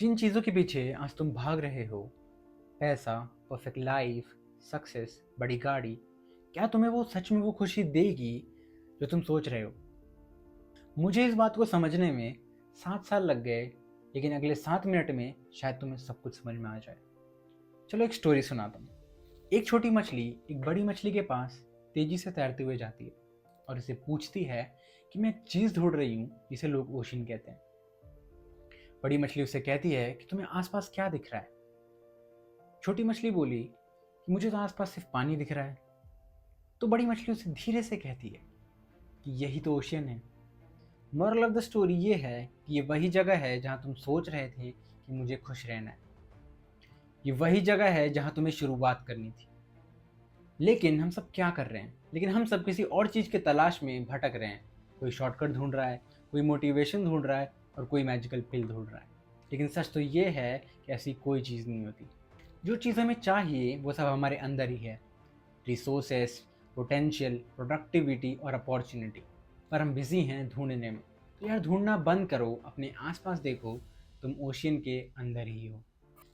जिन चीज़ों के पीछे आज तुम भाग रहे हो, पैसा, परफेक्ट लाइफ, सक्सेस, बड़ी गाड़ी, क्या तुम्हें वो सच में वो खुशी देगी जो तुम सोच रहे हो? मुझे इस बात को समझने में 7 साल लग गए, लेकिन अगले 7 मिनट में शायद तुम्हें सब कुछ समझ में आ जाए। चलो एक स्टोरी सुनाता हूँ। एक छोटी मछली एक बड़ी मछली के पास तेजी से तैरते हुए जाती है और इसे पूछती है कि मैं एक चीज़ ढूंढ रही हूँ जिसे लोग ओशन कहते हैं। बड़ी मछली उसे कहती है कि तुम्हें आसपास क्या दिख रहा है? छोटी मछली बोली कि मुझे तो आसपास सिर्फ पानी दिख रहा है। तो बड़ी मछली उसे धीरे से कहती है कि यही तो ओशियन है। मॉरल ऑफ द स्टोरी ये है कि ये वही जगह है जहाँ तुम सोच रहे थे कि मुझे खुश रहना है। ये वही जगह है जहाँ तुम्हें शुरुआत करनी थी। लेकिन हम सब क्या कर रहे हैं? लेकिन हम सब किसी और चीज़ के तलाश में भटक रहे हैं। कोई शॉर्टकट ढूंढ रहा है, कोई मोटिवेशन ढूंढ रहा है और कोई मैजिकल पिल ढूंढ रहा है। लेकिन सच तो ये है कि ऐसी कोई चीज़ नहीं होती। जो चीज़ हमें चाहिए वो सब हमारे अंदर ही है। रिसोर्सेस, पोटेंशियल, प्रोडक्टिविटी और अपॉर्चुनिटी। पर हम बिजी हैं ढूंढने में। तो यार ढूंढना बंद करो, अपने आसपास देखो, तुम ओशियन के अंदर ही हो।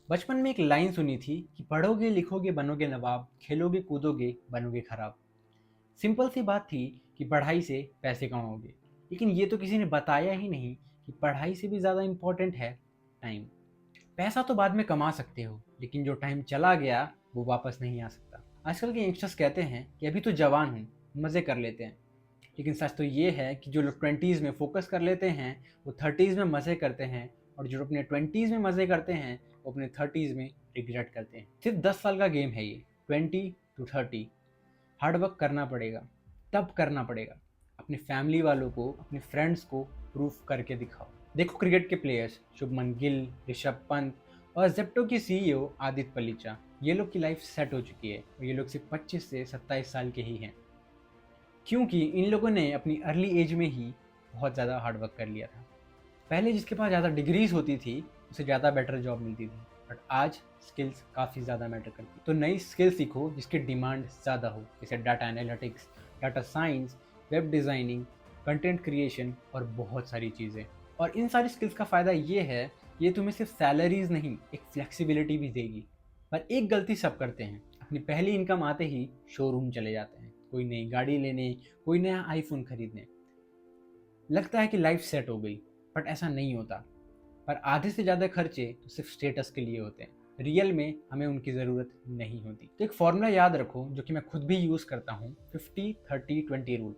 बचपन में एक लाइन सुनी थी कि पढ़ोगे लिखोगे बनोगे नवाब, खेलोगे कूदोगे बनोगे खराब। सिंपल सी बात थी कि पढ़ाई से पैसे कमाओगे, लेकिन ये तो किसी ने बताया ही नहीं कि पढ़ाई से भी ज़्यादा इम्पोर्टेंट है टाइम। पैसा तो बाद में कमा सकते हो, लेकिन जो टाइम चला गया वो वापस नहीं आ सकता। आजकल के यंगस्टर्स कहते हैं कि अभी तो जवान हूँ, मज़े कर लेते हैं। लेकिन सच तो ये है कि जो लोग 20s में फोकस कर लेते हैं वो 30s में मज़े करते हैं, और जो अपने 20s में मज़े करते हैं वो अपने 30s में रिग्रेट करते हैं। सिर्फ 10 साल का गेम है ये, 20 to 30। हार्ड वर्क करना पड़ेगा, तब करना पड़ेगा। अपने फैमिली वालों को, अपने फ्रेंड्स को प्रूफ करके दिखाओ। देखो क्रिकेट के प्लेयर्स शुभमन गिल, ऋषभ पंत और जेप्टो की सीईओ आदित्य पलीचा, ये लोग की लाइफ सेट हो चुकी है और ये लोग सिर्फ 25 से 27 साल के ही हैं, क्योंकि इन लोगों ने अपनी अर्ली एज में ही बहुत ज़्यादा हार्ड वर्क कर लिया था। पहले जिसके पास ज़्यादा डिग्रीज होती थी उसे ज़्यादा बेटर जॉब मिलती थी, बट आज स्किल्स काफ़ी ज़्यादा मैटर करती। तो नई स्किल सीखो जिसकी डिमांड ज़्यादा हो, जैसे data analytics, data science, web designing, content creation और बहुत सारी चीज़ें। और इन सारी स्किल्स का फ़ायदा ये है, ये तुम्हें सिर्फ सैलरीज नहीं, एक फ्लेक्सिबिलिटी भी देगी। पर एक गलती सब करते हैं, अपनी पहली इनकम आते ही शोरूम चले जाते हैं, कोई नई गाड़ी लेने, कोई नया आईफोन खरीदने। लगता है कि लाइफ सेट हो गई, बट ऐसा नहीं होता। पर आधे से ज़्यादा खर्चे तो सिर्फ स्टेटस के लिए होते हैं, रियल में हमें उनकी ज़रूरत नहीं होती। तो एक फॉर्मूला याद रखो जो कि मैं खुद भी यूज़ करता हूँ, 50-30-20 रूल,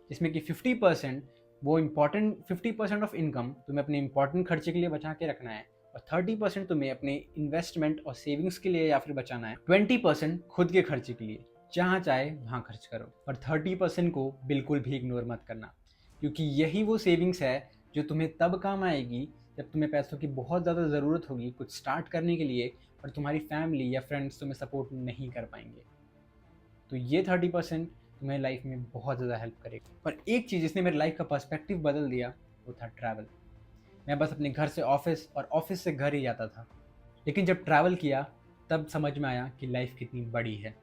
जिसमें कि 50% वो इम्पॉर्टेंट 50% ऑफ इनकम तुम्हें अपने इंपॉर्टेंट खर्चे के लिए बचा के रखना है, और 30% तुम्हें अपने इन्वेस्टमेंट और सेविंग्स के लिए या फिर बचाना है। 20% खुद के खर्चे के लिए, जहाँ चाहे वहाँ खर्च करो, और 30% को बिल्कुल भी इग्नोर मत करना, क्योंकि यही वो सेविंग्स है जो तुम्हें तब काम आएगी जब तुम्हें पैसों की बहुत ज़्यादा ज़रूरत होगी कुछ स्टार्ट करने के लिए, और तुम्हारी फैमिली या फ्रेंड्स तुम्हें सपोर्ट नहीं कर पाएंगे। तो ये 30% तुम्हें लाइफ में बहुत ज़्यादा हेल्प करेगा। पर एक चीज़ जिसने मेरी लाइफ का पर्सपेक्टिव बदल दिया वो था ट्रैवल। मैं बस अपने घर से ऑफिस और ऑफिस से घर ही जाता था, लेकिन जब ट्रैवल किया तब समझ में आया कि लाइफ कितनी बड़ी है।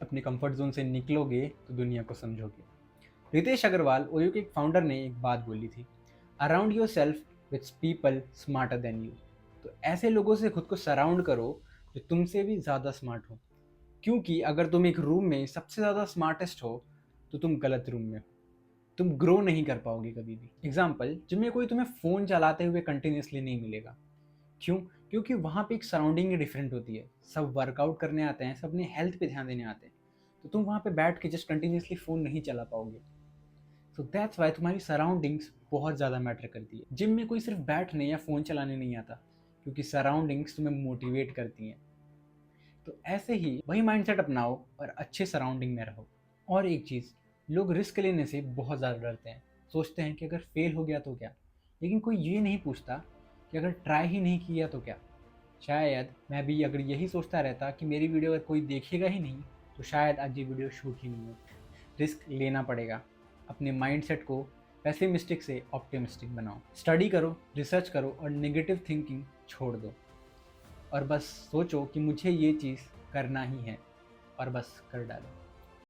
अपने कंफर्ट जोन से निकलोगे तो दुनिया को समझोगे। रितेश अग्रवाल, ओयो के एक फाउंडर, ने एक बात बोली थी, around your self with people smarter than you. तो ऐसे लोगों से खुद को सराउंड करो जो तुमसे भी ज़्यादा स्मार्ट हो, क्योंकि अगर तुम एक रूम में सबसे ज़्यादा स्मार्टेस्ट हो तो तुम गलत रूम में हो, तुम ग्रो नहीं कर पाओगे कभी भी। एग्जाम्पल, जिनमें कोई तुम्हें फ़ोन चलाते हुए कंटिन्यूसली नहीं मिलेगा। क्यों? क्योंकि वहाँ पे एक सराउंडिंग ही डिफरेंट होती है। सब वर्कआउट करने आते हैं, सब अपने हेल्थ पे ध्यान देने आते हैं, तो तुम वहाँ पे बैठ के जस्ट कंटिन्यूसली फ़ोन नहीं चला पाओगे। सो दैट्स वाई तुम्हारी सराउंडिंग्स बहुत ज़्यादा मैटर करती है। जिम में कोई सिर्फ बैठने या फ़ोन चलाने नहीं आता, क्योंकि सराउंडिंग्स तुम्हें मोटिवेट करती हैं। तो ऐसे ही वही माइंडसेट अपनाओ और अच्छे सराउंडिंग में रहो। और एक चीज़, लोग रिस्क लेने से बहुत ज़्यादा डरते हैं, सोचते हैं कि अगर फेल हो गया तो क्या, लेकिन कोई ये नहीं पूछता कि अगर ट्राई ही नहीं किया तो क्या। शायद मैं भी अगर यही सोचता रहता कि मेरी वीडियो अगर कोई देखेगा ही नहीं, तो शायद आज ये वीडियो शूट ही नहीं होती। रिस्क लेना पड़ेगा। अपने माइंडसेट को पेसिमिस्टिक से ऑप्टिमिस्टिक बनाओ। स्टडी करो, रिसर्च करो और नेगेटिव थिंकिंग छोड़ दो, और बस सोचो कि मुझे ये चीज़ करना ही है, और बस कर डालो।